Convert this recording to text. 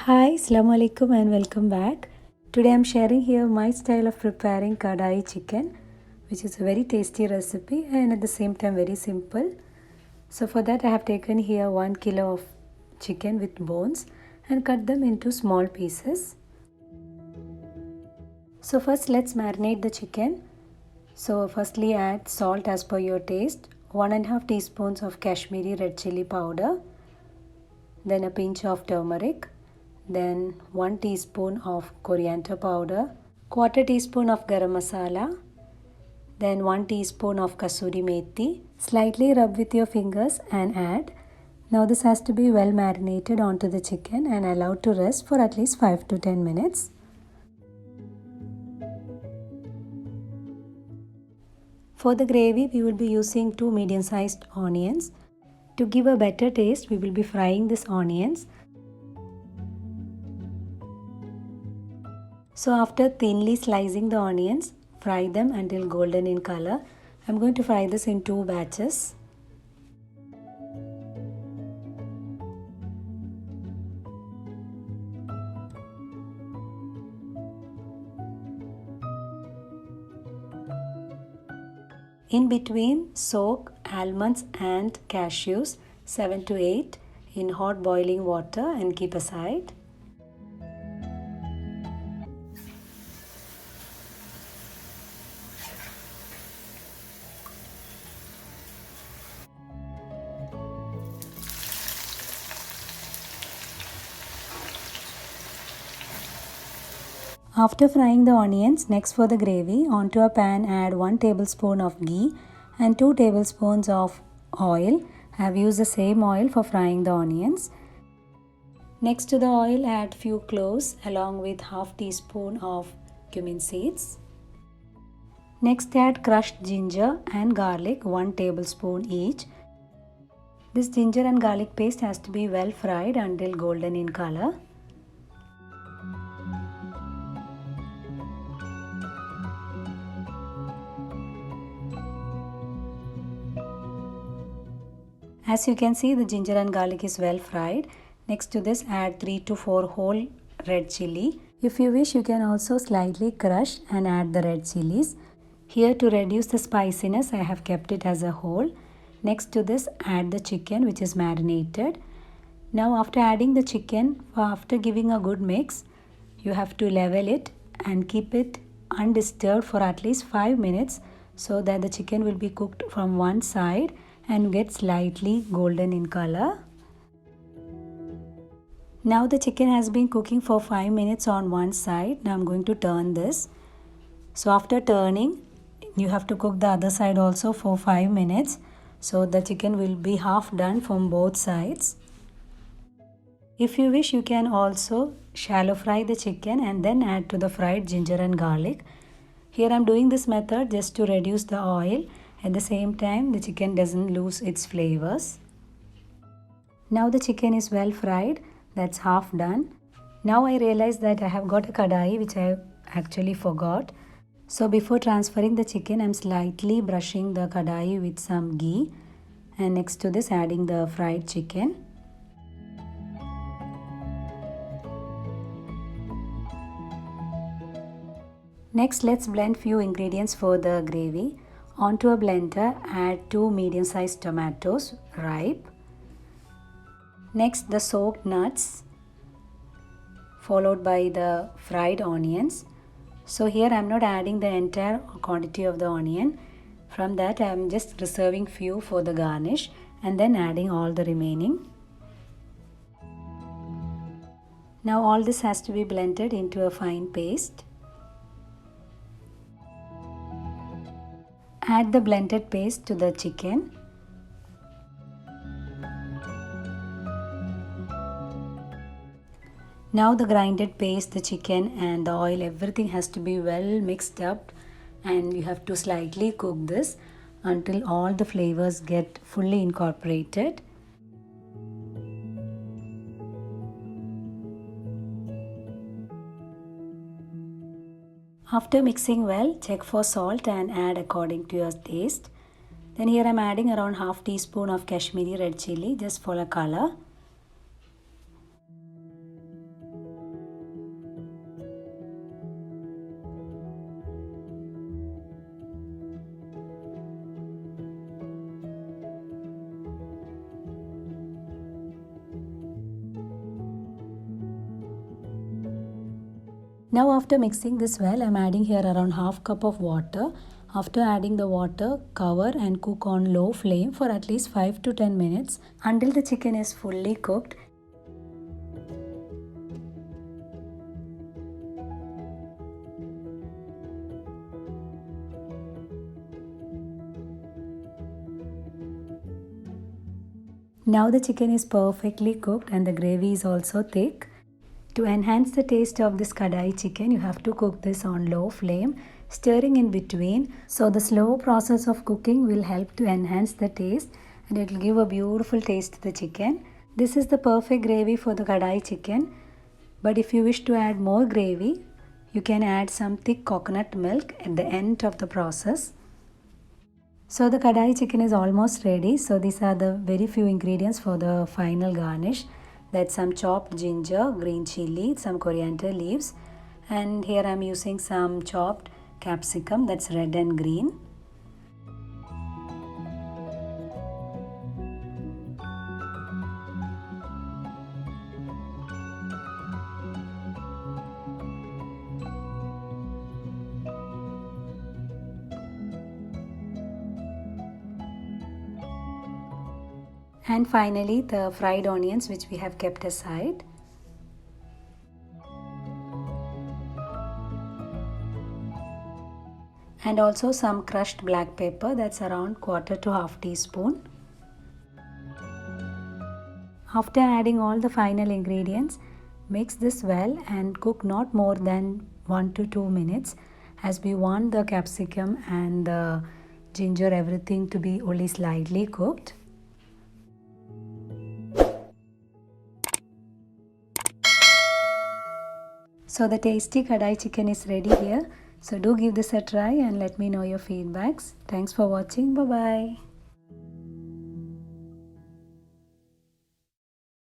Hi, Assalamu alaikum and welcome back. Today I'm sharing here my style of preparing kadai chicken, which is a very tasty recipe and at the same time very simple. So for that I have taken here 1 kilo of chicken with bones and cut them into small pieces. So first let's marinate the chicken. So firstly add salt as per your taste, 1.5 teaspoons of Kashmiri red chili powder, then a pinch of turmeric, then 1 teaspoon of coriander powder, quarter teaspoon of garam masala, then 1 teaspoon of kasuri methi. Slightly rub with your fingers and add. Now this has to be well marinated onto the chicken and allowed to rest for at least 5 to 10 minutes. For the gravy, we will be using 2 medium-sized onions. To give a better taste, we will be frying these onions. So after thinly slicing the onions, fry them until golden in color. I'm going to fry this in 2 batches. In between, soak almonds and cashews 7 to 8 in hot boiling water and keep aside. After frying the onions, next for the gravy, onto a pan add 1 tablespoon of ghee and 2 tablespoons of oil. I have used the same oil for frying the onions. Next to the oil add few cloves along with half teaspoon of cumin seeds. Next add crushed ginger and garlic 1 tablespoon each. This ginger and garlic paste has to be well fried until golden in color. As you can see, the ginger and garlic is well fried. Next to this add 3 to 4 whole red chili. If you wish, you can also slightly crush and add the red chilies. Here to reduce the spiciness, I have kept it as a whole. Next to this add the chicken which is marinated. Now after adding the chicken, after giving a good mix, you have to level it and keep it undisturbed for at least 5 minutes so that the chicken will be cooked from one side and get slightly golden in color. Now the chicken has been cooking for 5 minutes on one side. Now I'm going to turn this. So after turning, you have to cook the other side also for 5 minutes. So the chicken will be half done from both sides. If you wish, you can also shallow fry the chicken and then add to the fried ginger and garlic. Here I'm doing this method just to reduce the oil. At the same time, the chicken doesn't lose its flavors. Now the chicken is well fried. That's half done. Now I realize that I have got a kadai which I actually forgot. So before transferring the chicken, I'm slightly brushing the kadai with some ghee. And next to this, adding the fried chicken. Next, let's blend few ingredients for the gravy. Onto a blender, add 2 medium-sized tomatoes, ripe. Next, the soaked nuts, followed by the fried onions. So here I am not adding the entire quantity of the onion. From that I am just reserving few for the garnish and then adding all the remaining. Now all this has to be blended into a fine paste. Add the blended paste to the chicken. Now the grinded paste, the chicken and the oil, everything has to be well mixed up and you have to slightly cook this until all the flavors get fully incorporated. After mixing well, check for salt and add according to your taste. Then here I am adding around half teaspoon of Kashmiri red chili just for a color. Now after mixing this well, I'm adding here around half cup of water. After adding the water, cover and cook on low flame for at least 5 to 10 minutes until the chicken is fully cooked. Now the chicken is perfectly cooked and the gravy is also thick. To enhance the taste of this kadai chicken, you have to cook this on low flame, stirring in between. So the slow process of cooking will help to enhance the taste and it will give a beautiful taste to the chicken. This is the perfect gravy for the kadai chicken. But if you wish to add more gravy, you can add some thick coconut milk at the end of the process. So the kadai chicken is almost ready. So these are the very few ingredients for the final garnish. That's some chopped ginger, green chili, some coriander leaves, and here I'm using some chopped capsicum, that's red and green. And finally the fried onions which we have kept aside. And also some crushed black pepper, that's around quarter to half teaspoon. After adding all the final ingredients, mix this well and cook not more than 1 to 2 minutes as we want the capsicum and the ginger everything to be only slightly cooked. So the tasty kadai chicken is ready here. So do give this a try and let me know your feedbacks. Thanks for watching. Bye bye.